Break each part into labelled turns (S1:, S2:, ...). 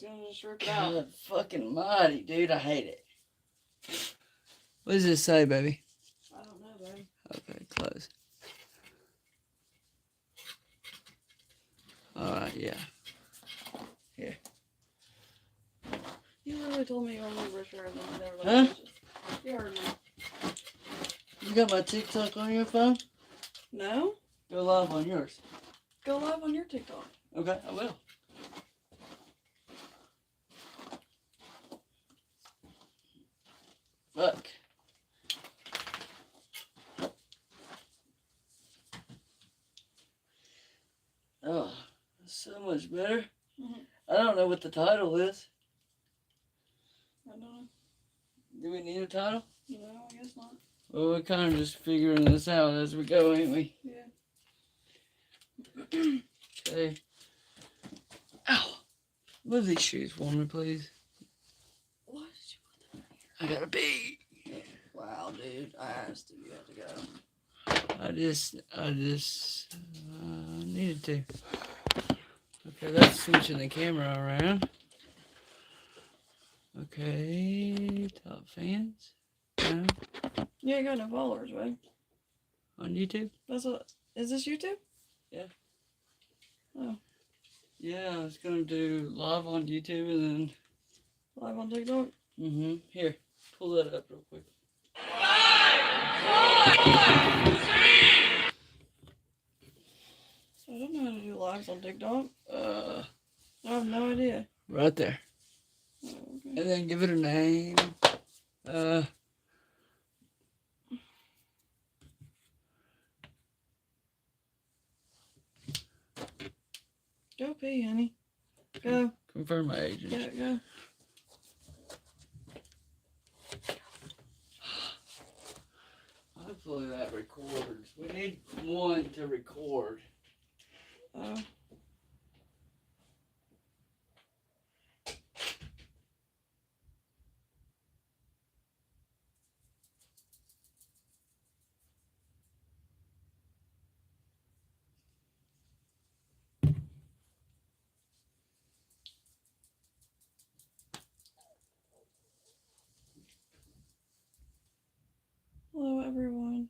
S1: was gonna just rip it out.
S2: God fucking mighty, dude. I hate it. What does this say, baby?
S1: I don't know, baby.
S2: Okay, close. Alright, yeah. Here.
S1: You literally told me you wanted to brush her and then you never
S2: Huh?
S1: let me. You heard me.
S2: You got my TikTok on your phone?
S1: No?
S2: Go live on yours.
S1: Go live on your TikTok.
S2: Okay, I will. Fuck. Oh, so much better.
S1: Mm-hmm.
S2: I don't know what the title is.
S1: I don't know.
S2: Do we need a title?
S1: No, I guess not.
S2: Well, we're kind of just figuring this out as we go, ain't we?
S1: Yeah.
S2: Okay. Ow! Move these shoes for me, please.
S1: Why did you put them in here?
S2: I gotta pee.
S1: Wow, dude. I asked if you had to go.
S2: I just needed to. Okay, that's switching the camera around. Okay, top fans. No.
S1: You ain't got no followers, right?
S2: On YouTube?
S1: That's what. Is this YouTube?
S2: Yeah.
S1: Oh.
S2: Yeah, I was gonna do live on YouTube and then.
S1: Live on TikTok?
S2: Mm-hmm. Here, pull that up real quick.
S1: 5, 4, 3. I don't know how to do lives on TikTok. I have no idea.
S2: Right there.
S1: Oh, okay.
S2: And then give it a name.
S1: Go pee, honey. Go.
S2: Confirm my agent.
S1: Yeah, go.
S2: Hopefully that records. We need one to record.
S1: Oh. Hello, everyone.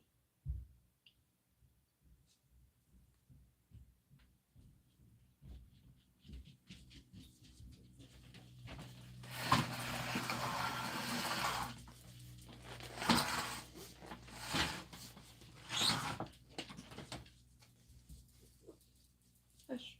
S1: Hush.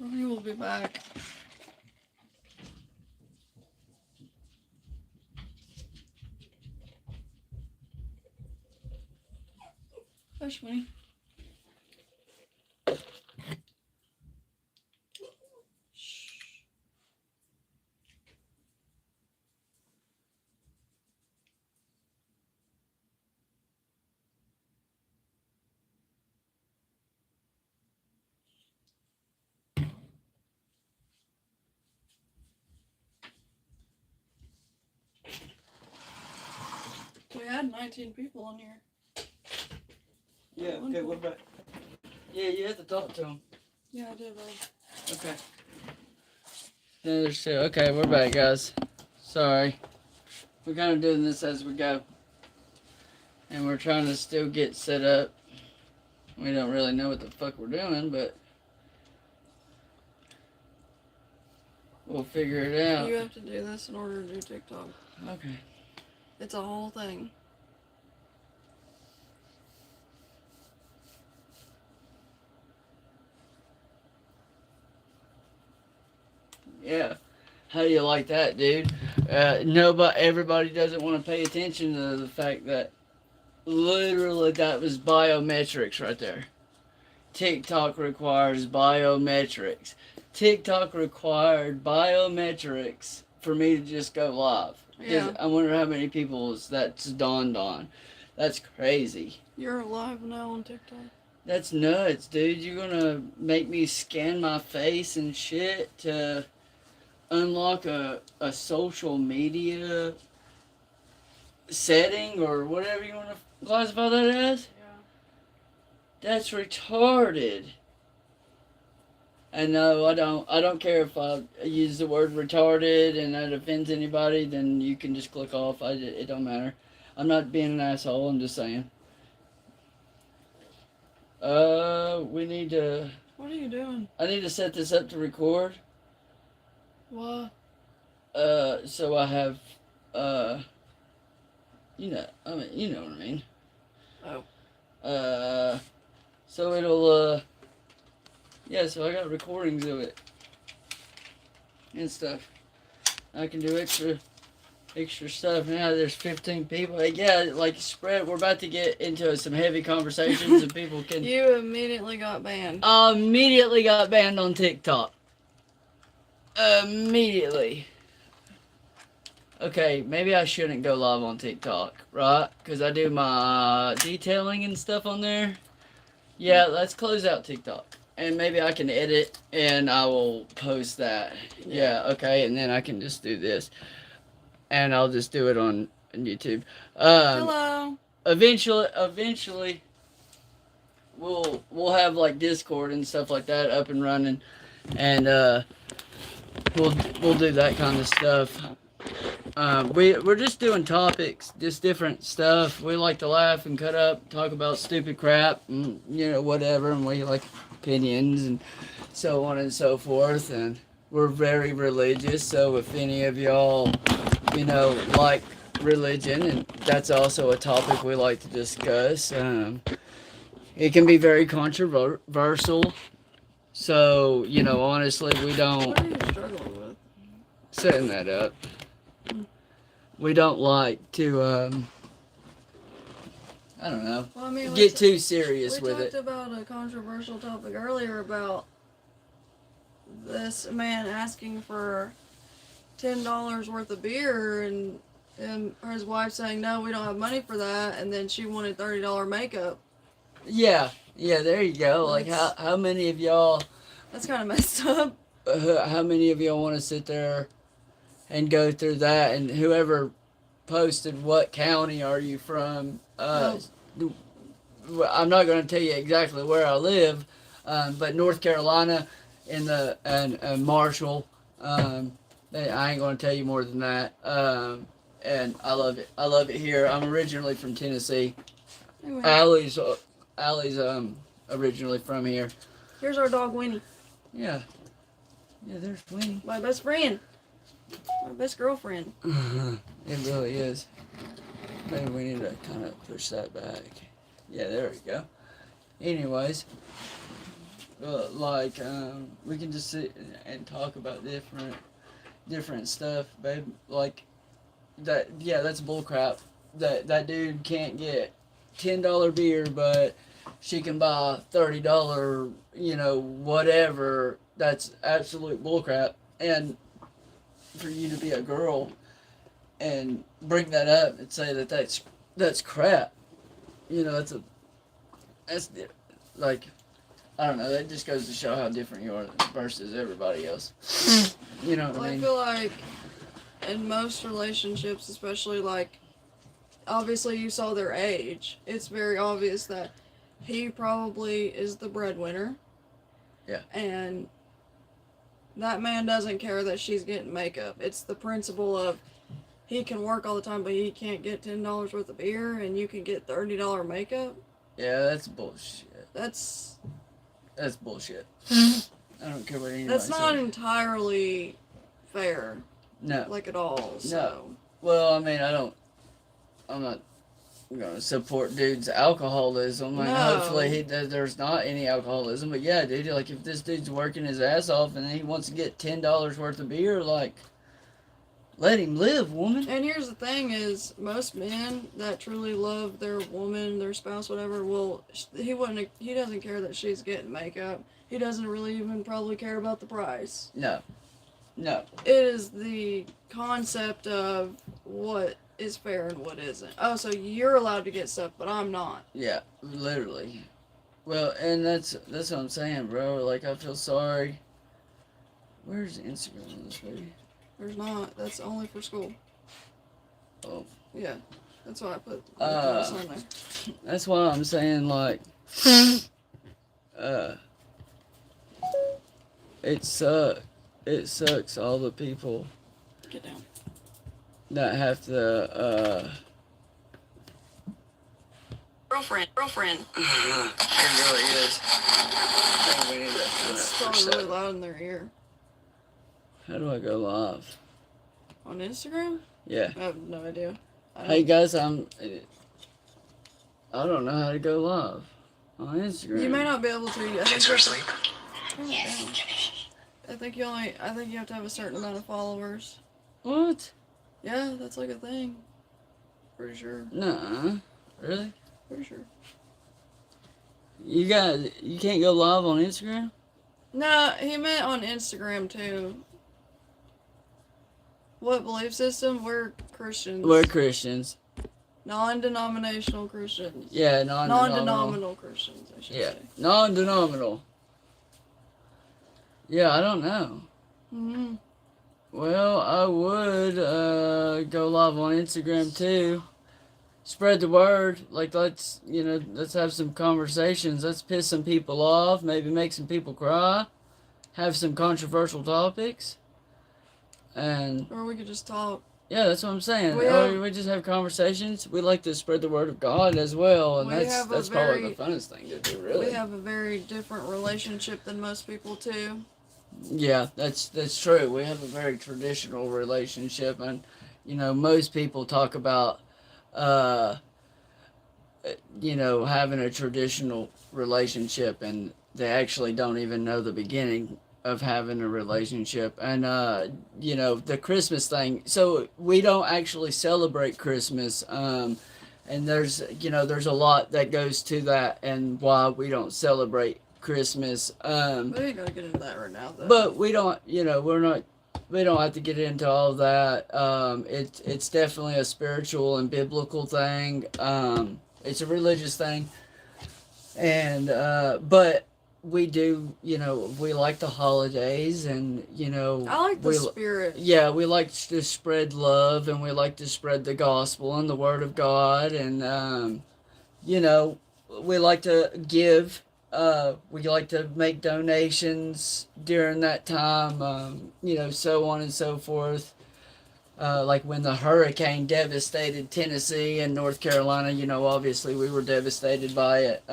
S1: We will be back. Hush, Winnie. Shh. We had 19 people on here.
S2: Yeah, okay, what about? Yeah, you have to talk to him.
S1: Yeah, I did, babe.
S2: Okay. Then there's two. Okay, we're back, guys. Sorry. We're kind of doing this as we go. And we're trying to still get set up. We don't really know what the fuck we're doing, but we'll figure it out.
S1: You have to do this in order to do TikTok.
S2: Okay.
S1: It's a whole thing.
S2: Yeah. How do you like that, dude? Everybody doesn't want to pay attention to the fact that literally that was biometrics right there. TikTok requires biometrics. TikTok required biometrics for me to just go live.
S1: Yeah.
S2: I wonder how many people that's dawned on. That's crazy.
S1: You're live now on TikTok.
S2: That's nuts, dude. You're gonna make me scan my face and shit to unlock a social media setting or whatever you want to classify that as?
S1: Yeah.
S2: That's retarded. And no, I don't care if I use the word retarded and that offends anybody. Then you can just click off. It don't matter. I'm not being an asshole. I'm just saying. We need to.
S1: What are you doing?
S2: I need to set this up to record.
S1: What?
S2: So I have. You know what I mean.
S1: Oh.
S2: So it'll. Yeah, so I got recordings of it and stuff. I can do extra stuff. Now there's 15 people. Yeah, like spread. We're about to get into some heavy conversations and people can.
S1: You immediately got banned.
S2: I immediately got banned on TikTok. Immediately. Okay, maybe I shouldn't go live on TikTok, right? Because I do my detailing and stuff on there. Yeah, let's close out TikTok. And maybe I can edit and I will post that. Yeah, okay, and then I can just do this. And I'll just do it on YouTube.
S1: Hello.
S2: Eventually we'll have like Discord and stuff like that up and running. And we'll do that kind of stuff. We're just doing topics, just different stuff. We like to laugh and cut up, talk about stupid crap, and, whatever, and we like opinions and so on and so forth. And we're very religious, so if any of y'all, like religion, and that's also a topic we like to discuss. It can be very controversial. So, honestly, we don't.
S1: What are you struggling with?
S2: Setting that up. We don't like to, I don't know,
S1: Well, I mean,
S2: get too serious with
S1: We
S2: it.
S1: talked about a controversial topic earlier about this man asking for $10 worth of beer and his wife saying, no, we don't have money for that, and then she wanted $30 makeup.
S2: Yeah, there you go. Like, how many of y'all...
S1: That's kind of messed up.
S2: How many of y'all want to sit there and go through that? And whoever posted, what county are you from? I'm not going to tell you exactly where I live, but North Carolina and Marshall. I ain't going to tell you more than that. And I love it. I love it here. I'm originally from Tennessee.
S1: Anyway.
S2: Allie's originally from here.
S1: Here's our dog Winnie.
S2: Yeah, there's Winnie.
S1: My best friend. My best girlfriend.
S2: It really is. Maybe we need to kind of push that back. Yeah, there we go. Anyways, we can just sit and talk about different stuff, babe. Like that. Yeah, that's bullcrap. That dude can't get $10 beer, but she can buy $30, whatever. That's absolute bullcrap. And for you to be a girl and bring that up and say that's crap, that's like, I don't know. That just goes to show how different you are versus everybody else. You know what I mean?
S1: I feel like in most relationships, especially like, obviously you saw their age. It's very obvious that he probably is the breadwinner.
S2: Yeah.
S1: And that man doesn't care that she's getting makeup. It's the principle of he can work all the time, but he can't get $10 worth of beer, and you can get $30 makeup.
S2: Yeah, that's bullshit.
S1: That's
S2: bullshit. I don't care what anybody
S1: That's not
S2: says.
S1: entirely fair.
S2: No.
S1: Like at all. So.
S2: No. Well, I mean, I'm not gonna support dude's alcoholism. Like,
S1: No.
S2: hopefully there's not any alcoholism. But yeah, dude, like if this dude's working his ass off and he wants to get $10 worth of beer, like, Let him live, woman.
S1: And here's the thing: is most men that truly love their woman, their spouse, whatever, he doesn't care that she's getting makeup. He doesn't really even probably care about the price.
S2: No. No.
S1: It is the concept of what is fair and what isn't. Oh, so you're allowed to get stuff, but I'm not.
S2: Yeah, literally. Well, and that's what I'm saying, bro. Like, I feel sorry. Where's Instagram on this, baby?
S1: There's not. That's only for school.
S2: Oh.
S1: Yeah. That's why I put
S2: Uh,
S1: this on there.
S2: That's why I'm saying, like, it sucks all the people
S1: Get down.
S2: that have to,
S1: Girlfriend.
S2: it really is. I think we need to
S1: It's probably really loud in their ear.
S2: How do I go live?
S1: On Instagram?
S2: Yeah.
S1: I have no idea.
S2: Hey guys, I don't know how to go live on Instagram.
S1: You may not be able to.
S3: Kids are asleep.
S1: I think you have to have a certain amount of followers.
S2: What?
S1: Yeah, that's like a thing. Pretty sure.
S2: Nuh-uh. Really?
S1: Pretty sure.
S2: You can't go live on Instagram?
S1: No, he meant on Instagram too. What belief system? We're Christians.
S2: We're Christians.
S1: Non-denominational Christians.
S2: Yeah, non-denominational.
S1: Non-denominational Christians, I should
S2: Yeah,
S1: say.
S2: non-denominational. Yeah, I don't know.
S1: Mm-hmm.
S2: Well, I would go live on Instagram too. Spread the word. Like, let's have some conversations. Let's piss some people off. Maybe make some people cry. Have some controversial topics. And
S1: Or we could just talk.
S2: yeah, that's what I'm saying. We just have conversations. We like to spread the word of God as well, and that's probably the funnest thing to do, really.
S1: We have a very different relationship than most people too.
S2: Yeah, that's true. We have a very traditional relationship, and most people talk about having a traditional relationship, and they actually don't even know the beginning of having a relationship. And the Christmas thing, so we don't actually celebrate Christmas, and there's a lot that goes to that and why we don't celebrate Christmas.
S1: We ain't gonna get into that right now, though.
S2: But we don't we don't have to get into all that. It's definitely a spiritual and biblical thing. It's a religious thing, and but we do, we like the holidays, and
S1: I like the spirit.
S2: Yeah, we like to spread love, and we like to spread the gospel and the word of God, and we like to give. We like to make donations during that time, so on and so forth. Like when the hurricane devastated Tennessee and North Carolina, obviously we were devastated by it.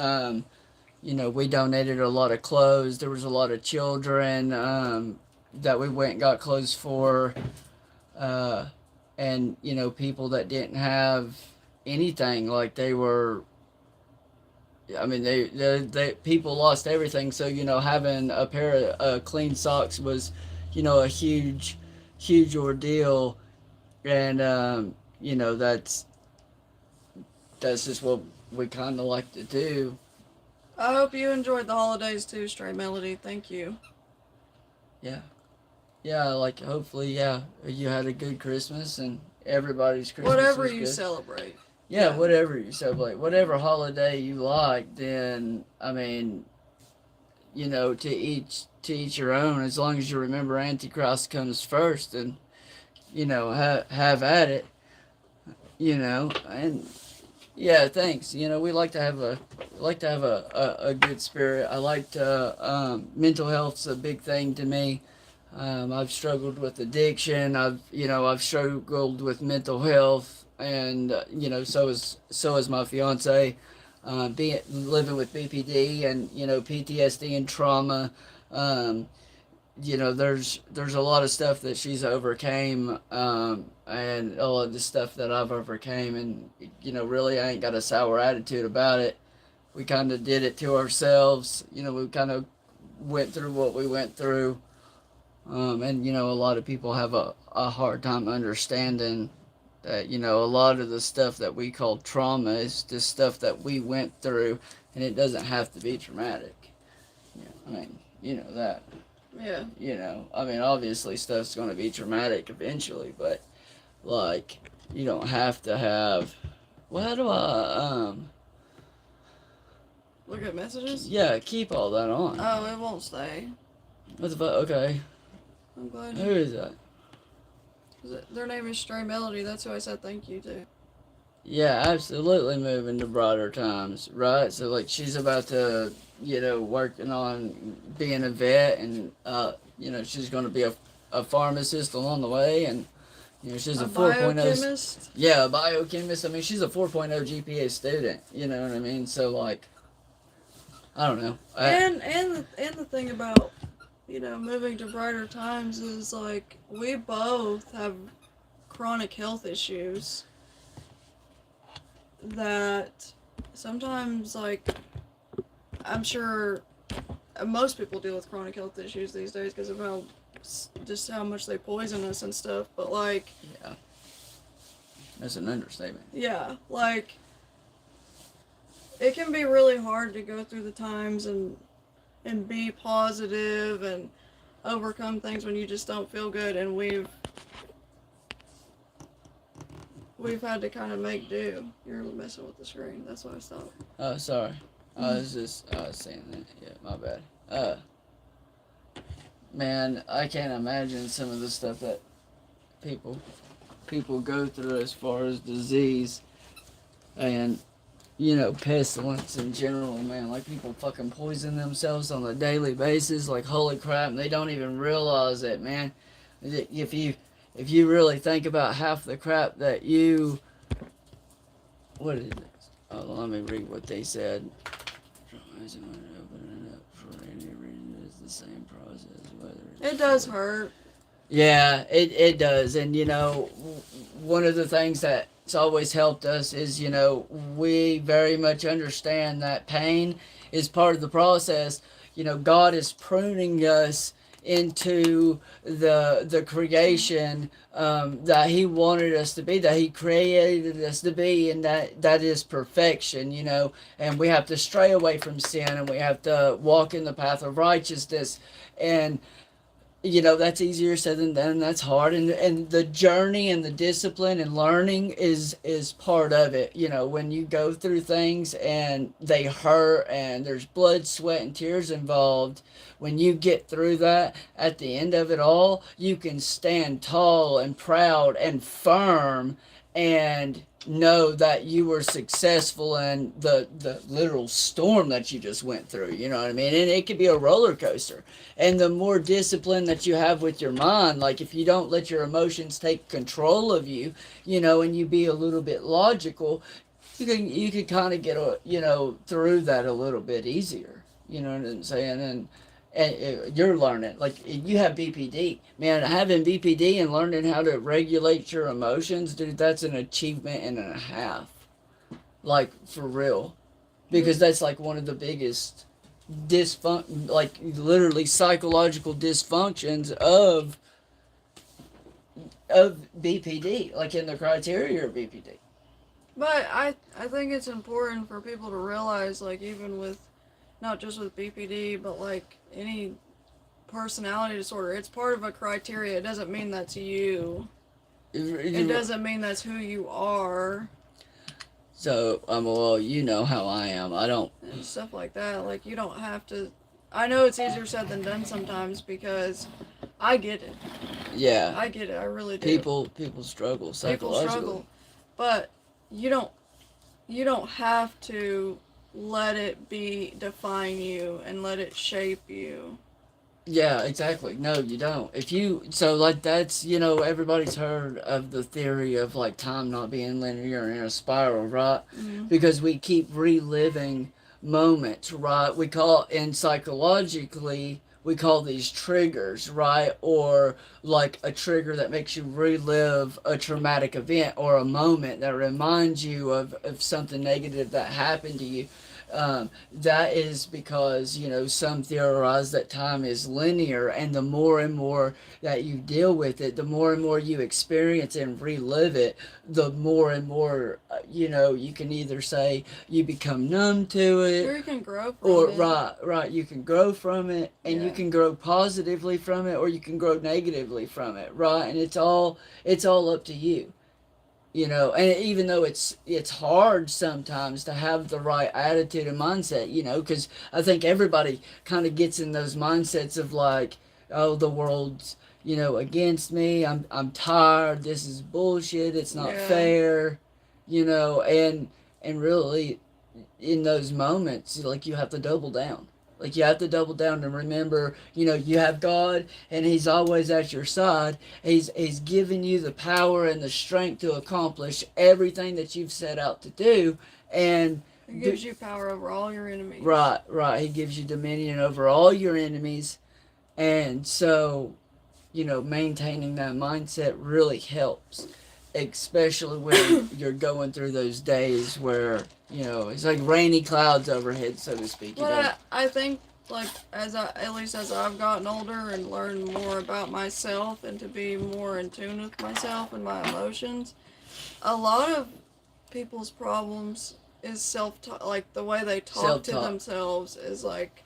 S2: We donated a lot of clothes. There was a lot of children that we went and got clothes for. And, people that didn't have anything, like they were... they people lost everything, so having a pair of clean socks was a huge ordeal, and that's just what we kind of like to do.
S1: I hope you enjoyed the holidays too, Stray Melody. Thank you.
S2: Yeah, like hopefully you had a good Christmas, and everybody's Christmas
S1: Whatever
S2: was
S1: you
S2: good.
S1: celebrate.
S2: Yeah, whatever you celebrate, whatever holiday you like, then to each your own. As long as you remember Antichrist comes first, and have at it. And yeah, thanks. We like to have a good spirit. I like to mental health's a big thing to me. I've struggled with addiction. I've struggled with mental health, and so is my fiance. Living with BPD and PTSD and trauma. There's a lot of stuff that she's overcame, and a lot of the stuff that I've overcame, and really I ain't got a sour attitude about it. We kind of did it to ourselves. We kind of went through what we went through. And you know, a lot of people have a hard time understanding that, you know, a lot of the stuff that we call trauma is just stuff that we went through, and it doesn't have to be traumatic. Yeah, I mean, you know that.
S1: Yeah.
S2: You know, I mean, obviously stuff's going to be traumatic eventually, but like, you don't have to have. Well, how do
S1: Look at messages.
S2: yeah, keep all that on.
S1: Oh, it won't stay.
S2: What the fuck? Okay.
S1: I'm glad.
S2: Who is that?
S1: Their name is Stray Melody. That's who I said thank you to.
S2: Yeah, absolutely moving to brighter times, right? So, like, she's about to, you know, working on being a vet, and, you know, she's going to be a pharmacist along the way, and, you know, she's a 4.0.
S1: Biochemist.
S2: Yeah, a biochemist. I mean, she's a 4.0 GPA student, you know what I mean? So, like, I don't know.
S1: And the thing about, you know, moving to brighter times is, like, we both have chronic health issues that sometimes, like, I'm sure most people deal with chronic health issues these days because of just how much they poison us and stuff, but, like,
S2: yeah, that's an understatement.
S1: yeah, like, it can be really hard to go through the times and be positive and overcome things when you just don't feel good, and we've had to kind of make do. You're messing with the screen. That's why I stopped.
S2: Oh, sorry. I was just saying that. Yeah, my bad. Man, I can't imagine some of the stuff that people go through as far as disease and, you know, pestilence in general, man. Like, people fucking poison themselves on a daily basis. Like, holy crap, and they don't even realize it, man. If you really think about half the crap that you... What is it? Oh, let me read what they said. Opening up for any reason is the same process, whether
S1: It does hurt.
S2: Yeah, it does. And, you know, one of the things that's always helped us is, you know, we very much understand that pain is part of the process. You know, God is pruning us into the creation that He wanted us to be, that He created us to be, and that is perfection, you know. And we have to stray away from sin, and we have to walk in the path of righteousness. And you know, that's easier said than done. That's hard, and the journey and the discipline and learning is part of it. You know, when you go through things and they hurt and there's blood, sweat, and tears involved, when you get through that, at the end of it all, you can stand tall and proud and firm and know that you were successful in the literal storm that you just went through. You know what I mean? And it could be a roller coaster. And the more discipline that you have with your mind, like if you don't let your emotions take control of you, you know, and you be a little bit logical, you can kind of get you know, through that a little bit easier. You know what I'm saying? And you're learning, like, you have BPD, man. Having BPD and learning how to regulate your emotions, dude, that's an achievement and a half, like, for real, because that's like one of the biggest like literally psychological dysfunctions of BPD, like in the criteria of BPD.
S1: But I think it's important for people to realize, like, even with, not just with BPD, but like any personality disorder, it's part of a criteria. It doesn't mean that's you. It doesn't mean that's who you are.
S2: So, well, you know how I am. I don't...
S1: And stuff like that. Like, you don't have to... I know it's easier said than done sometimes because I get it.
S2: Yeah.
S1: I get it. I really do.
S2: People struggle psychologically.
S1: People struggle. But you don't have to let it define you and let it shape you.
S2: Yeah, exactly. No, you don't. So like that's, you know, everybody's heard of the theory of like time not being linear in a spiral, right?
S1: Mm-hmm.
S2: Because we keep reliving moments, right? And psychologically, we call these triggers, right? Or like a trigger that makes you relive a traumatic event or a moment that reminds you of something negative that happened to you. That is because, some theorize that time is linear, and the more and more that you deal with it, the more and more you experience and relive it, the more and more, you can either say you become numb to it,
S1: Or you can grow from
S2: or
S1: it.
S2: right, you can grow from it, and you
S1: Yeah.
S2: can grow positively from it, or you can grow negatively from it, right? And it's all up to you. And even though it's hard sometimes to have the right attitude and mindset, because I think everybody kind of gets in those mindsets of like, oh, the world's against me. I'm tired. This is bullshit. It's not
S1: Yeah.
S2: fair. And really, in those moments, like, you have to double down. Like, you have to double down and remember, you have God, and He's always at your side. He's giving you the power and the strength to accomplish everything that you've set out to do. And
S1: It gives you power over all your enemies.
S2: right. He gives you dominion over all your enemies. And so, maintaining that mindset really helps, especially when you're going through those days where, it's like rainy clouds overhead, so to speak.
S1: But I think, like, at least as I've gotten older and learned more about myself and to be more in tune with myself and my emotions, a lot of people's problems is like the way they talk to
S2: Self-talk.
S1: themselves is like,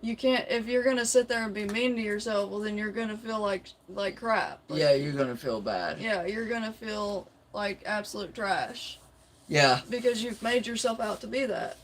S1: you can't, if you're gonna sit there and be mean to yourself, well then you're gonna feel like crap. Like,
S2: Yeah, you're gonna feel bad.
S1: yeah, you're gonna feel like absolute trash
S2: Yeah,
S1: because you've made yourself out to be that.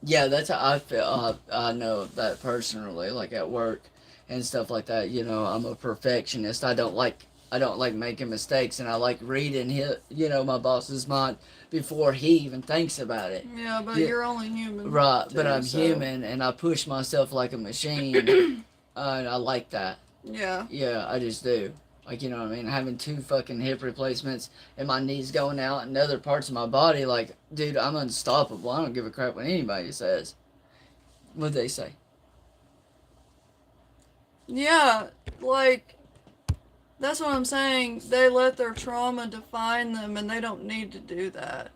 S2: yeah, that's how I feel. I know that personally, like at work and stuff like that. I'm a perfectionist. I don't like making mistakes, and I like reading my boss's mind before he even thinks about it.
S1: Yeah, but
S2: Yeah.
S1: you're only human.
S2: Right,
S1: too,
S2: but I'm
S1: so.
S2: human, and I push myself like a machine, and I like that.
S1: Yeah.
S2: Yeah, I just do. Like, you know what I mean? Having 2 fucking hip replacements and my knees going out and other parts of my body, like, dude, I'm unstoppable. I don't give a crap what anybody says. What they say?
S1: Yeah, like, that's what I'm saying. They let their trauma define them, and they don't need to do that.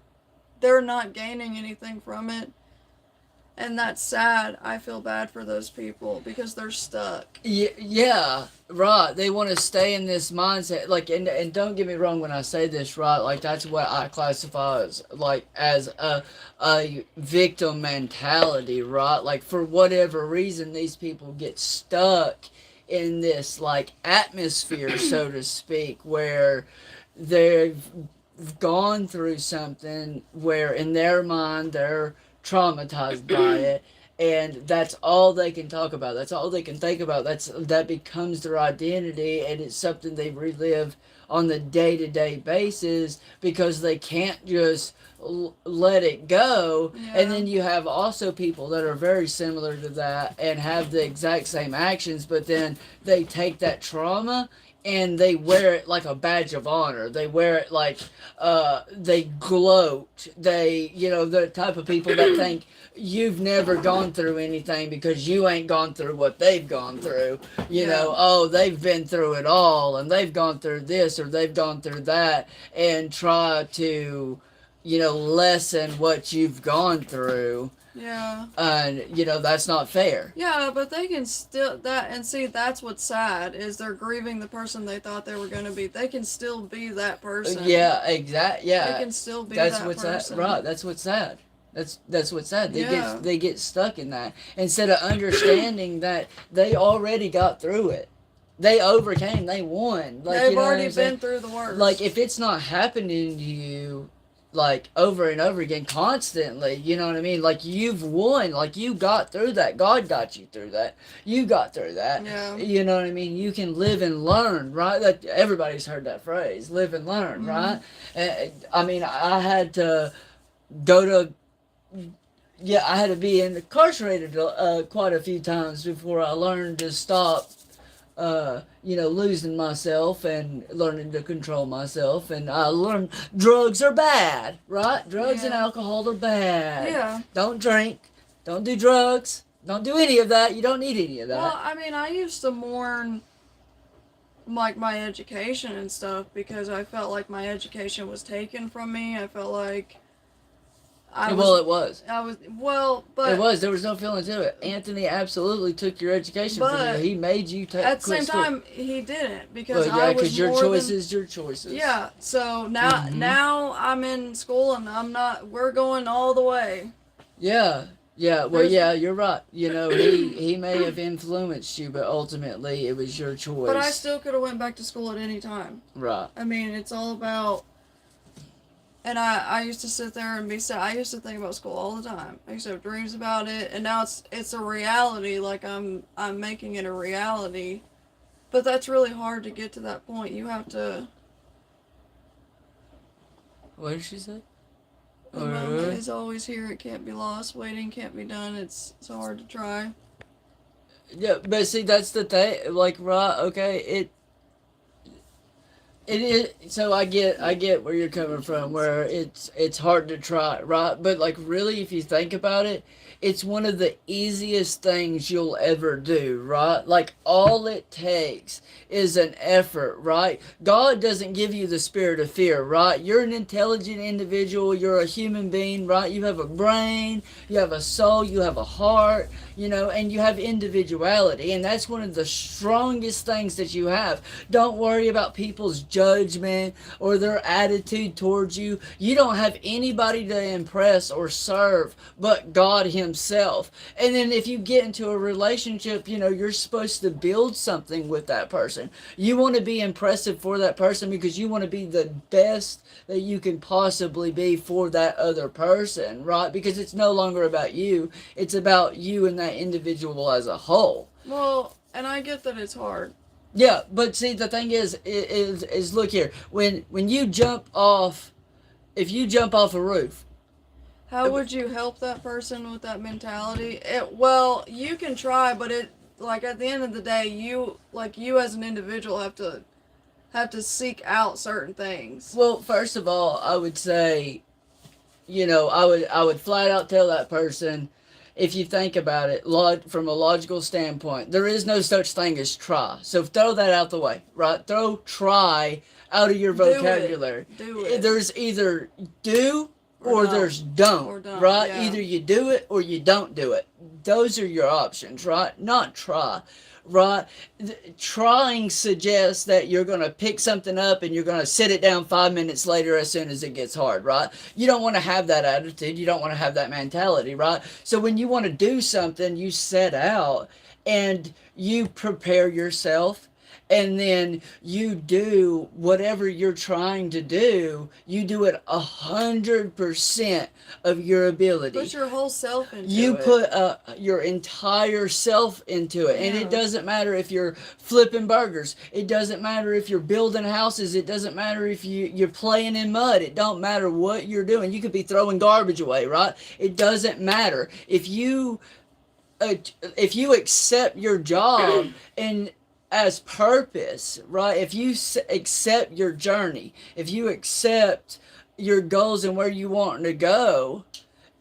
S1: They're not gaining anything from it. And that's sad. I feel bad for those people because they're stuck.
S2: Yeah, right. They want to stay in this mindset. Like, and don't get me wrong when I say this, right? Like, that's what I classify as a victim mentality, right? Like, for whatever reason, these people get stuck in this, like, atmosphere, so to speak, where they've gone through something where in their mind they're traumatized by it, and that's all they can talk about, that's all they can think about, that becomes their identity, and it's something they relive on the day-to-day basis because they can't just let it go.
S1: Yeah.
S2: And then you have also people that are very similar to that and have the exact same actions, but then they take that trauma and they wear it like a badge of honor. They wear it like they gloat. The type of people that think you've never gone through anything because you ain't gone through what they've gone through.
S1: Yeah.
S2: Oh, they've been through it all, and they've gone through this or they've gone through that, and try to, lessen what you've gone through.
S1: Yeah.
S2: And, that's not fair.
S1: Yeah, but they can still and see, that's what's sad is they're grieving the person they thought they were going to be. They can still be that person.
S2: Yeah, exactly. Yeah,
S1: They can still be
S2: that's
S1: that
S2: what's
S1: person.
S2: sad. Right, that's what's sad. That's what's sad.
S1: Yeah.
S2: They get stuck in that instead of understanding that they already got through it. They overcame. They won. Like,
S1: They've already been through the worst.
S2: Like, if it's not happening to you, like, over and over again constantly, you know what I mean? Like, you've won. Like, you got through that. God got you through that. You got through that.
S1: Yeah.
S2: You know what I mean? You can live and learn, right? That everybody's heard that phrase, live and learn, right? I mean, I had to go to I had to be incarcerated quite a few times before I learned to stop losing myself and learning to control myself. And I learned drugs are bad, right? Drugs and
S1: Yeah.
S2: alcohol are bad.
S1: Yeah.
S2: Don't drink. Don't do drugs. Don't do any of that. You don't need any of that.
S1: Well, I mean, I used to mourn like my education and stuff because I felt like my education was taken from me. I felt like I
S2: Well,
S1: was,
S2: it was.
S1: I was, well,
S2: It
S1: but
S2: was. There was no feeling to it. Anthony absolutely took your education from you.
S1: but
S2: He made you
S1: at the
S2: quit
S1: same
S2: school.
S1: time he didn't, because
S2: Well,
S1: I
S2: yeah,
S1: was
S2: because your
S1: more than,
S2: choices, your choices.
S1: yeah. So now
S2: Mm-hmm.
S1: now I'm in school and I'm not. We're going all the way.
S2: Yeah, yeah. Well,
S1: There's,
S2: yeah, you're right. You know, he may have influenced you, but ultimately it was your
S1: but I
S2: choice.
S1: still could have went back to school at any time.
S2: Right.
S1: I mean, it's all about. And I used to sit there and be sad. I used to think about school all the time. I used to have dreams about it, and now it's a reality. Like I'm making it a reality, but that's really hard to get to that point. You have to.
S2: What did she say?
S1: The moment is always here. It can't be lost. Waiting can't be done. It's so hard to try.
S2: Yeah, but see, that's the thing. Like, right? Okay, it is. So I get where you're coming from. Where it's hard to try, right? But like, really, if you think about it, it's one of the easiest things you'll ever do, right? Like, all it takes is an effort, right? God doesn't give you the spirit of fear, right? You're an intelligent individual. You're a human being, right? You have a brain, you have a soul, you have a heart, and you have individuality, and that's one of the strongest things that you have. Don't worry about people's judgment or their attitude towards you. You don't have anybody to impress or serve but God Himself. And then if you get into a relationship, you're supposed to build something with that person. You want to be impressive for that person because you want to be the best that you can possibly be for that other person, right? Because it's no longer about you, it's about you and that individual as a whole.
S1: Well, and I get that it's hard.
S2: Yeah, but see, the thing is look here. When you jump off, if you jump off a roof,
S1: How would you help that person with that mentality? Well, you can try, but like at the end of the day, you as an individual have to seek out certain things.
S2: well, first of all, I would say, I would flat out tell that person, if you think about it, from a logical standpoint, there is no such thing as try. So throw that out the way, right? Throw try out of your vocabulary.
S1: Do it.
S2: There's either do or
S1: Or
S2: there's
S1: or
S2: don't,
S1: don't,
S2: right?
S1: yeah.
S2: Either you do it or you don't do it. Those are your options, right? Not try, right? Trying suggests that you're going to pick something up and you're going to sit it down 5 minutes later as soon as it gets hard, right? You don't want to have that attitude. You don't want to have that mentality, right? So when you want to do something, you set out and you prepare yourself, and then you do whatever you're trying to do. You do it 100% of your ability.
S1: Put your whole self into
S2: You
S1: it.
S2: put your entire self into it. And it doesn't matter if you're flipping burgers. It doesn't matter if you're building houses. It doesn't matter if you're playing in mud. It don't matter what you're doing. You could be throwing garbage away, right? It doesn't matter. If you accept your job and as purpose, right? If you accept your journey, if you accept your goals and where you want to go,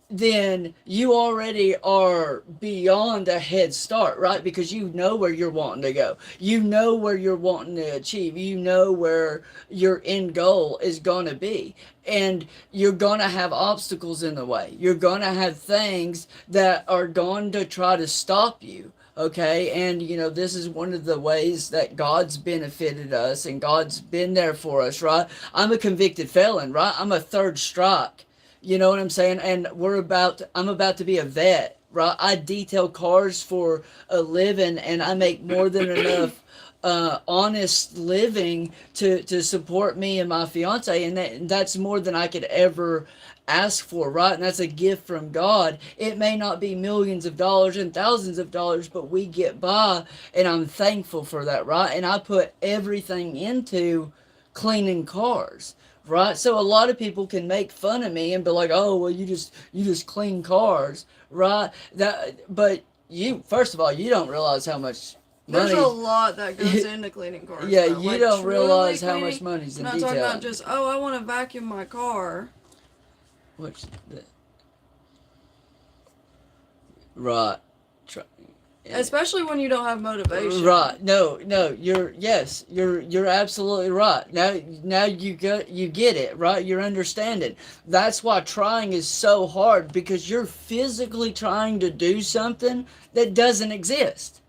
S2: then you already are beyond a head start, right? Because you know where you're wanting to go. You know where you're wanting to achieve. You know where your end goal is going to be. And you're going to have obstacles in the way. You're going to have things that are going to try to stop you. Okay, and this is one of the ways that God's benefited us and God's been there for us, right? I'm a convicted felon, right? I'm a third strike. You know what I'm saying? And I'm about to be a vet, right? I detail cars for a living, and I make more than enough honest living to support me and my fiance, and that's more than I could ever ask for, right? And that's a gift from God. It may not be millions of dollars and thousands of dollars, but we get by, and I'm thankful for that, right? And I put everything into cleaning cars. Right, so a lot of people can make fun of me and be like, "Oh, well, you just clean cars," right? But you, first of all, you don't realize how much money.
S1: There's a lot that goes into cleaning cars.
S2: Yeah,
S1: though.
S2: you
S1: Like,
S2: don't
S1: truly
S2: realize how
S1: cleaning,
S2: much money's in
S1: I'm not
S2: detail.
S1: talking about just, I want to vacuum my car.
S2: What's that? Right.
S1: Especially when you don't have motivation.
S2: Right. No, you're absolutely right. Now you get it, right? You're understanding. That's why trying is so hard, because you're physically trying to do something that doesn't exist.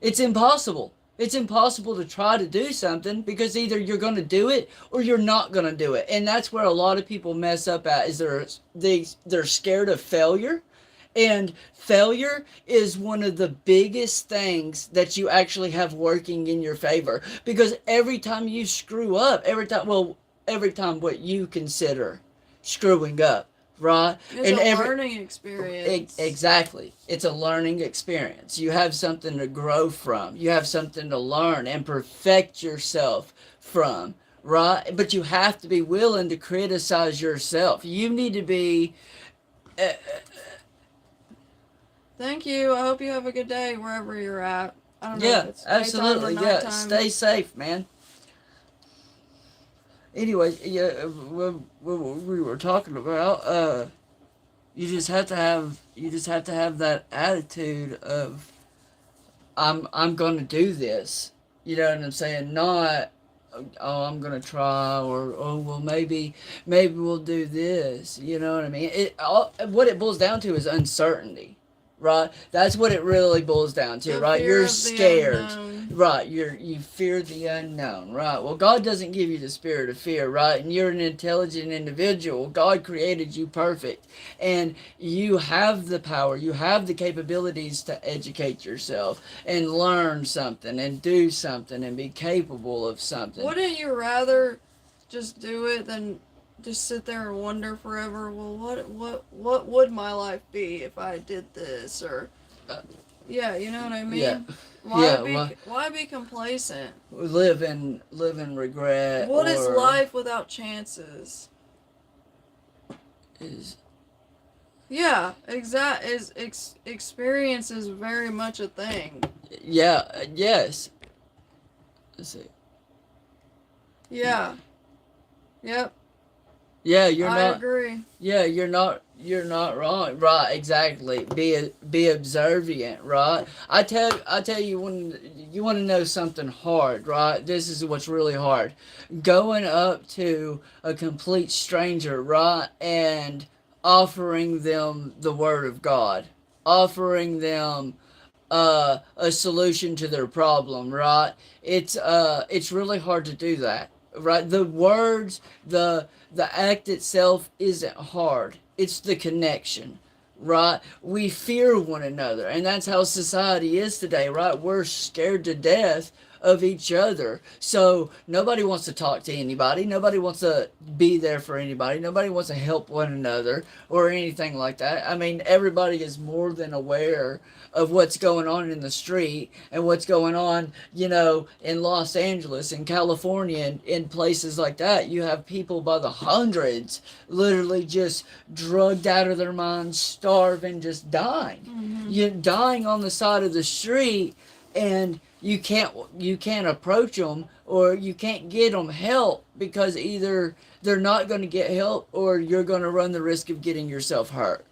S2: It's impossible. It's impossible to try to do something, because either you're going to do it or you're not going to do it. And that's where a lot of people mess up at, is they're scared of failure. And failure is one of the biggest things that you actually have working in your favor, because every time you screw up, every time what you consider screwing up, right?
S1: It's
S2: and
S1: a learning experience.
S2: Exactly. It's a learning experience. You have something to grow from. You have something to learn and perfect yourself from, right? But you have to be willing to criticize yourself. You need to be.
S1: Thank you. I hope you have a good day wherever you're at. I don't know
S2: Yeah,
S1: if it's daytime
S2: absolutely.
S1: or
S2: Yeah,
S1: nighttime.
S2: stay safe, man. Anyway, yeah, we were talking about, you just have to have that attitude of, I'm gonna do this. You know what I'm saying? Not, oh, I'm gonna try, or oh, well, maybe we'll do this. You know what I mean? What it boils down to is uncertainty, right? That's what it really boils down to,
S1: The
S2: right?
S1: fear
S2: You're
S1: of the
S2: scared,
S1: unknown.
S2: right? You fear the unknown, right? Well, God doesn't give you the spirit of fear, right? And you're an intelligent individual. God created you perfect, and you have the power, you have the capabilities to educate yourself and learn something and do something and be capable of something.
S1: Wouldn't you rather just do it than just sit there and wonder forever? Well, what would my life be if I did this? Or yeah, you know what I mean.
S2: Yeah.
S1: Why be complacent?
S2: Live in regret.
S1: What is life without chances?
S2: Is
S1: Yeah, experience is very much a thing.
S2: Yeah, yes. Let's see.
S1: Yeah. Yep.
S2: Yeah,
S1: I agree.
S2: Yeah, you're not wrong. Right, exactly. Be observant, right? I tell you, when you want to know something hard, right? This is what's really hard. Going up to a complete stranger, right, and offering them the word of God, offering them a solution to their problem, right? It's really hard to do that, right? The words, the act itself isn't hard. It's the connection, right? We fear one another, and that's how society is today, right? We're scared to death of each other. So nobody wants to talk to anybody. Nobody wants to be there for anybody. Nobody wants to help one another or anything like that. I mean, everybody is more than aware of what's going on in the street and what's going on, in Los Angeles and California and in places like that. You have people by the hundreds literally just drugged out of their minds, starving, just dying.
S1: Mm-hmm.
S2: You're dying on the side of the street, and you can't approach them, or you can't get them help, because either they're not going to get help or you're going to run the risk of getting yourself hurt.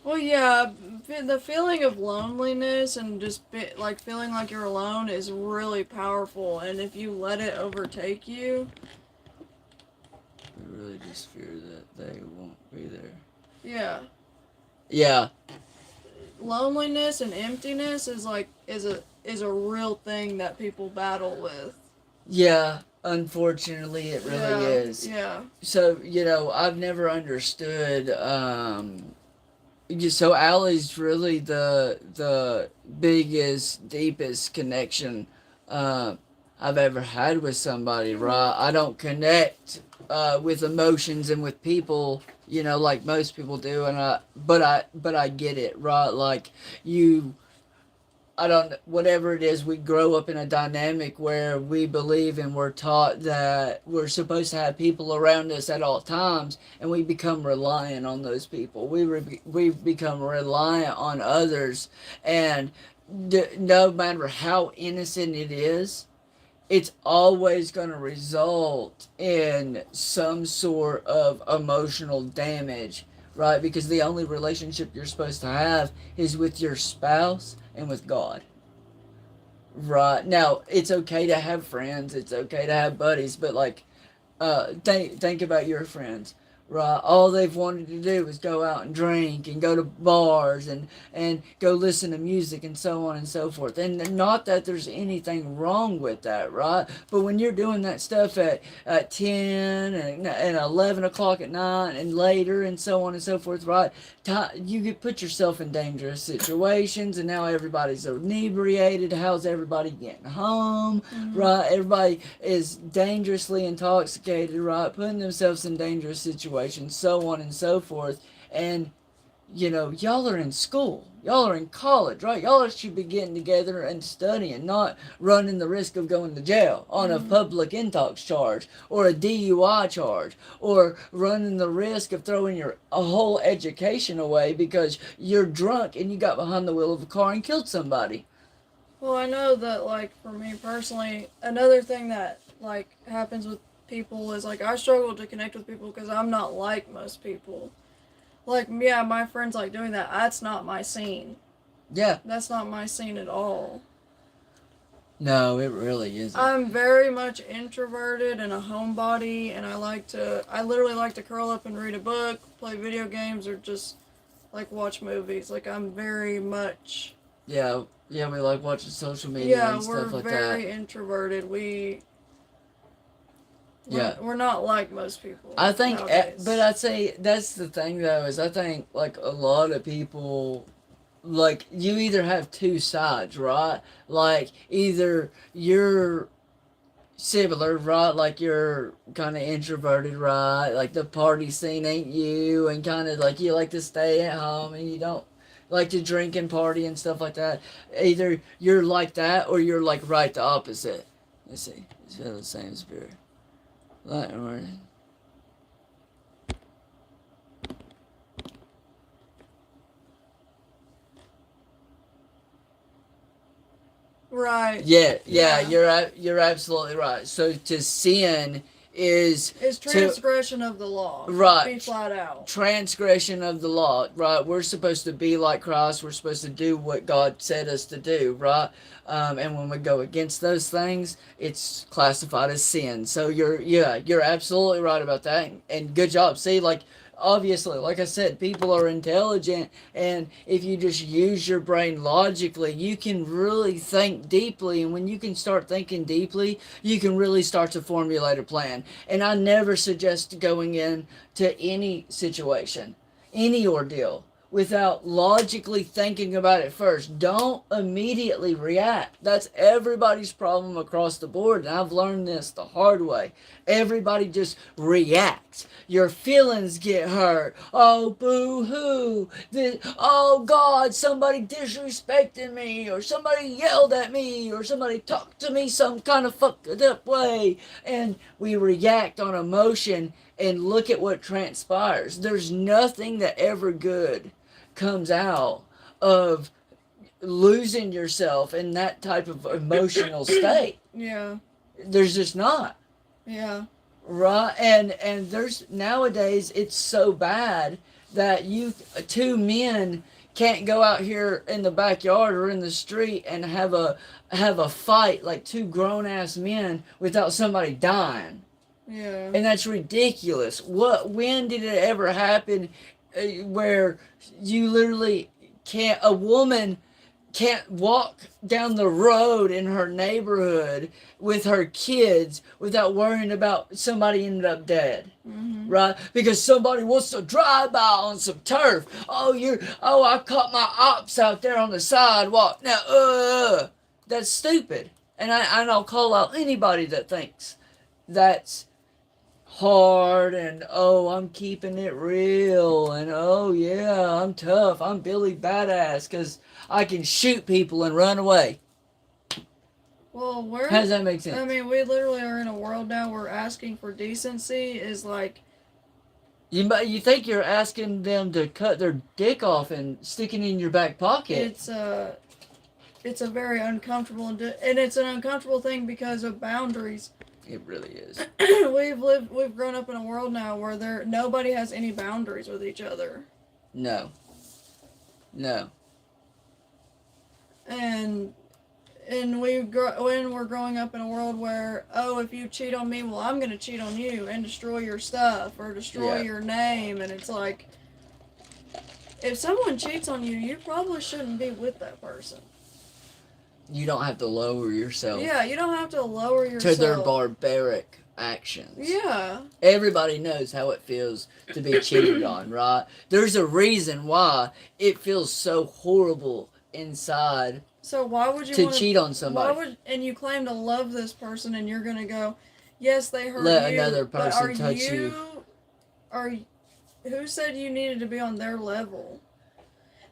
S1: Well, yeah, the feeling of loneliness and just feeling like you're alone is really powerful, and if you let it overtake you,
S2: We really just fear that they won't be there.
S1: yeah,
S2: Yeah,
S1: loneliness and emptiness is a real thing that people battle with.
S2: yeah. Unfortunately, it really is.
S1: Yeah.
S2: So I've never understood. So Allie's really the biggest, deepest connection I've ever had with somebody, right? I don't connect with emotions and with people, like most people do, and but I get it, right? Like I don't, whatever it is, we grow up in a dynamic where we believe and we're taught that we're supposed to have people around us at all times, and we become reliant on those people. We become reliant on others, and no matter how innocent it is, it's always going to result in some sort of emotional damage right? Because the only relationship you're supposed to have is with your spouse and with God. Right. Now, it's okay to have friends, it's okay to have buddies, but like think about your friends, right? All they've wanted to do is go out and drink and go to bars and go listen to music and so on and so forth. And not that there's anything wrong with that, right? But when you're doing that stuff at 10 and 11 o'clock at night and later and so on and so forth, right? You get put yourself in dangerous situations, and now everybody's inebriated. How's everybody getting home, right? Everybody is dangerously intoxicated, right? Putting themselves in dangerous situations, so on and so forth. And y'all are in school. Y'all are in college, right? Y'all should be getting together and studying, not running the risk of going to jail on a public intox charge or a DUI charge, or running the risk of throwing your whole education away because you're drunk and you got behind the wheel of a car and killed somebody.
S1: Well, I know that, like, for me personally, another thing that, like, happens with people is, like, I struggle to connect with people because I'm not like most people. Like, yeah, my friends like doing that. That's not my scene.
S2: Yeah.
S1: That's not my scene at all.
S2: No, it really isn't.
S1: I'm very much introverted and a homebody, and I literally like to curl up and read a book, play video games, or just, like, watch movies. Like, I'm very much...
S2: Yeah, we like watching social media and stuff like that.
S1: Yeah, we're very introverted.
S2: Yeah.
S1: We're not like most people.
S2: I think,
S1: nowadays.
S2: but I'd say that's the thing though, is I think like a lot of people, like you either have two sides, right? Like either you're similar, right? Like you're kind of introverted, right? Like the party scene ain't you, and kind of like you like to stay at home and you don't like to drink and party and stuff like that. Either you're like that or you're like right the opposite. Let's see. It's feel the same spirit. Light morning.
S1: Right.
S2: Yeah. You're absolutely right. So to sin is
S1: transgression of the law.
S2: Right.
S1: Be flat out.
S2: Transgression of the law, right? We're supposed to be like Christ. We're supposed to do what God said us to do, right? And when we go against those things, it's classified as sin. So you're absolutely right about that. And good job. See, like, obviously, like I said, people are intelligent, and if you just use your brain logically, you can really think deeply, and when you can start thinking deeply, you can really start to formulate a plan. And I never suggest going in to any situation, any ordeal, without logically thinking about it first. Don't immediately react. That's everybody's problem across the board, and I've learned this the hard way. Everybody just reacts. Your feelings get hurt. Oh, boo-hoo. Oh, God, somebody disrespected me, or somebody yelled at me, or somebody talked to me some kind of fucked up way, and we react on emotion, and look at what transpires. There's nothing that ever good comes out of losing yourself in that type of emotional state.
S1: Yeah.
S2: There's just not.
S1: Yeah.
S2: Right? And there's nowadays it's so bad that two men can't go out here in the backyard or in the street and have a fight like two grown ass men without somebody dying.
S1: Yeah.
S2: And that's ridiculous. When did it ever happen where you literally a woman can't walk down the road in her neighborhood with her kids without worrying about somebody ended up dead?
S1: Mm-hmm.
S2: Right? Because somebody wants to drive by on some turf. I caught my ops out there on the sidewalk. Now, that's stupid. And I'll call out anybody that thinks that's hard and I'm keeping it real and I'm tough, I'm Billy Badass because I can shoot people and run away.
S1: Well,
S2: how does that make sense?
S1: I mean, we literally are in a world now where asking for decency is like...
S2: You think you're asking them to cut their dick off and stick it in your back pocket.
S1: It's a very uncomfortable and it's an uncomfortable thing because of boundaries.
S2: It really is.
S1: We've grown up in a world now where nobody has any boundaries with each other.
S2: No. No.
S1: And when we're growing up in a world where, oh, if you cheat on me, well, I'm gonna cheat on you and destroy your stuff or destroy
S2: Yeah.
S1: your name, and it's like, if someone cheats on you, you probably shouldn't be with that person.
S2: You don't have to lower yourself
S1: Yeah, you don't have to lower
S2: to
S1: yourself.
S2: their barbaric actions.
S1: Yeah.
S2: Everybody knows how it feels to be cheated on, right? There's a reason why it feels so horrible inside
S1: So why would you
S2: to
S1: want
S2: cheat on somebody.
S1: and you claim to love this person, and you're gonna go, yes, they hurt
S2: Let
S1: you,
S2: another
S1: but
S2: person
S1: are
S2: touch you.
S1: Are who said you needed to be on their level?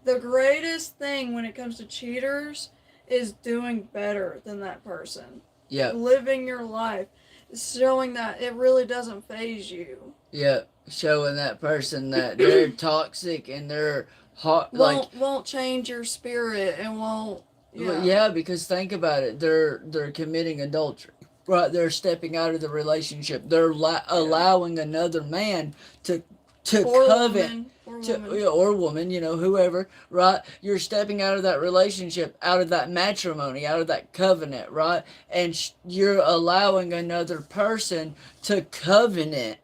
S1: The greatest thing when it comes to cheaters is doing better than that person.
S2: Yep.
S1: Living your life, showing that it really doesn't faze you.
S2: Yep. Showing that person that they're toxic and they're hot.
S1: Won't change your spirit and won't.
S2: Well, yeah, because think about it. They're committing adultery. Right, they're stepping out of the relationship. They're allowing another man to covet or woman, whoever, right? You're stepping out of that relationship, out of that matrimony, out of that covenant, right? And you're allowing another person to covenant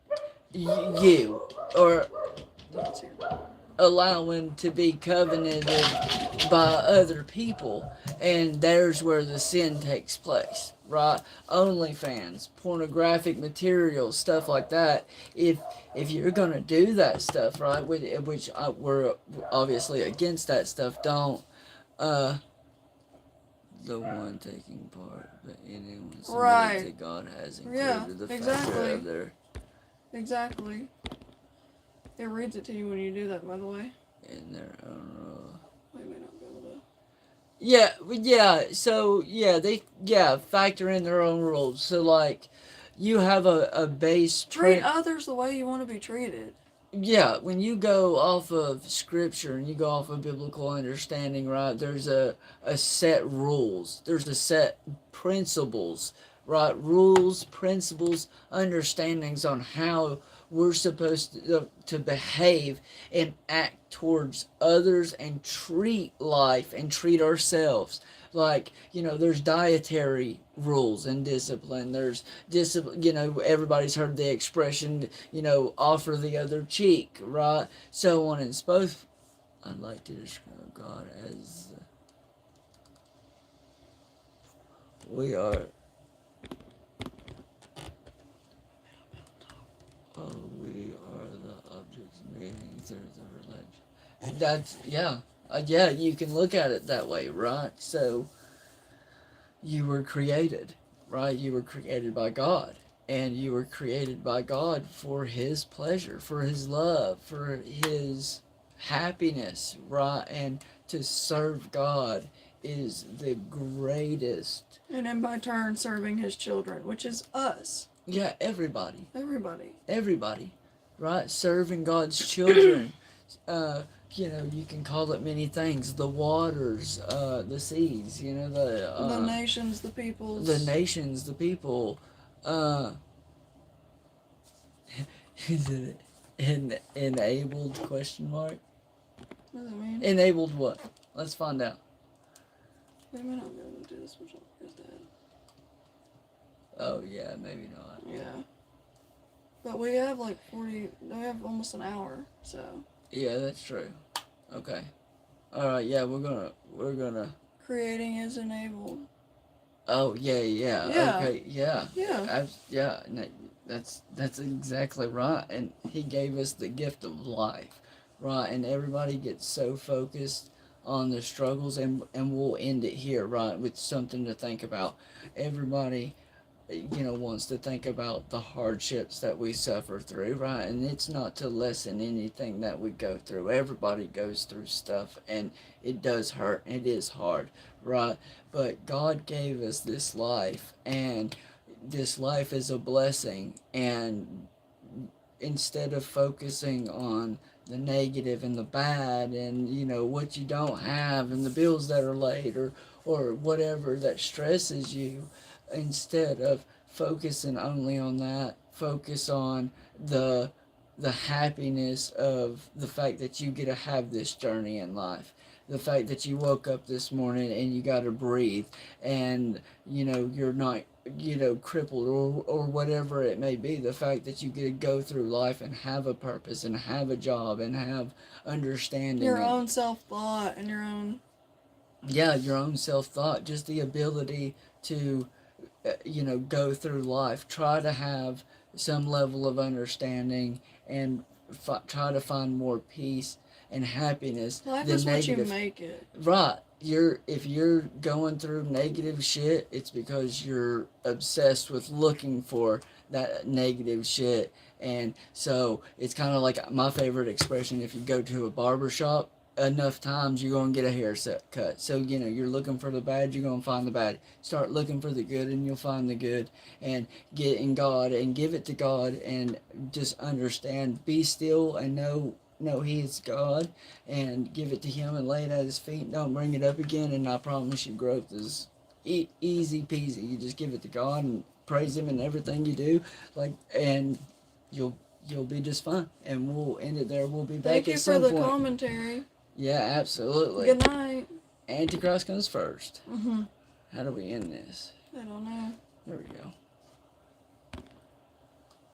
S2: you, or allowing to be covenanted by other people, and there's where the sin takes place, right? OnlyFans, pornographic material, stuff like that. If you're gonna do that stuff, right, which we're obviously against that stuff, don't the one taking part, but anyone submitted to God has included the factor of their.
S1: Exactly. It reads it to you when you do that, by the way.
S2: In their own rule.
S1: I may not be able to.
S2: Yeah. So factor in their own rules. So like, you have a base.
S1: Treat others the way you want to be treated.
S2: Yeah, when you go off of scripture and you go off of biblical understanding, right? There's a set rules. There's a set principles, right? Rules, principles, understandings on how we're supposed to behave and act towards others and treat life and treat ourselves. Like, there's dietary rules and discipline. There's discipline, everybody's heard the expression, offer the other cheek, right? So on and so forth. I'd like to describe God as we are. We are the objects meaning through the religion. That's, yeah, you can look at it that way, right? So, you were created, right? You were created by God. And you were created by God for His pleasure, for His love, for His happiness, right? And to serve God is the greatest.
S1: And in by turn, serving His children, which is us.
S2: Yeah, everybody.
S1: Everybody.
S2: Right? Serving God's children. You can call it many things. The waters, the seas,
S1: the nations, the peoples.
S2: The nations, the people. Is it enabled, question mark?
S1: What does that mean?
S2: Enabled what? Let's find out.
S1: We may not be able to do this, which is that.
S2: Oh, yeah, maybe not.
S1: Yeah. But we have we have almost an hour, so.
S2: Yeah, that's true. Okay. Alright, yeah, we're gonna.
S1: Creating is enabled.
S2: Oh, yeah. Okay, yeah.
S1: Yeah.
S2: That's exactly right. And He gave us the gift of life, right? And everybody gets so focused on the struggles, and we'll end it here, right, with something to think about. Everybody wants to think about the hardships that we suffer through, right? And it's not to lessen anything that we go through. Everybody goes through stuff, and it does hurt. It is hard, right? But God gave us this life, and this life is a blessing. And instead of focusing on the negative and the bad and what you don't have and the bills that are late or whatever that stresses you, instead of focusing only on that. Focus on the happiness of the fact that you get to have this journey in life. The fact that you woke up this morning and you got to breathe, and you're not crippled or whatever it may be. The fact that you get to go through life and have a purpose and have a job and have understanding.
S1: Your own self-thought and your own...
S2: Yeah, your own self-thought. Just the ability to, go through life. Try to have some level of understanding and try to find more peace and happiness
S1: Life
S2: than
S1: is what you
S2: negative.
S1: make it.
S2: Right. If you're going through negative shit, it's because you're obsessed with looking for that negative shit. And so it's kind of like my favorite expression: if you go to a barber shop enough times, you're going to get a haircut cut. So you're looking for the bad, you're going to find the bad. Start looking for the good and you'll find the good. And get in God and give it to God, and just understand, be still and know He is God, and give it to Him and lay it at His feet. Don't bring it up again, and I promise you growth is easy peasy. You just give it to God and praise Him in everything you do, and you'll be just fine. And we'll end it there. We'll be back
S1: Thank you
S2: at
S1: for
S2: some
S1: the
S2: point.
S1: commentary.
S2: Yeah, absolutely.
S1: Good night.
S2: Antichrist comes first.
S1: Mm-hmm.
S2: How do we end this?
S1: I don't know.
S2: There we go.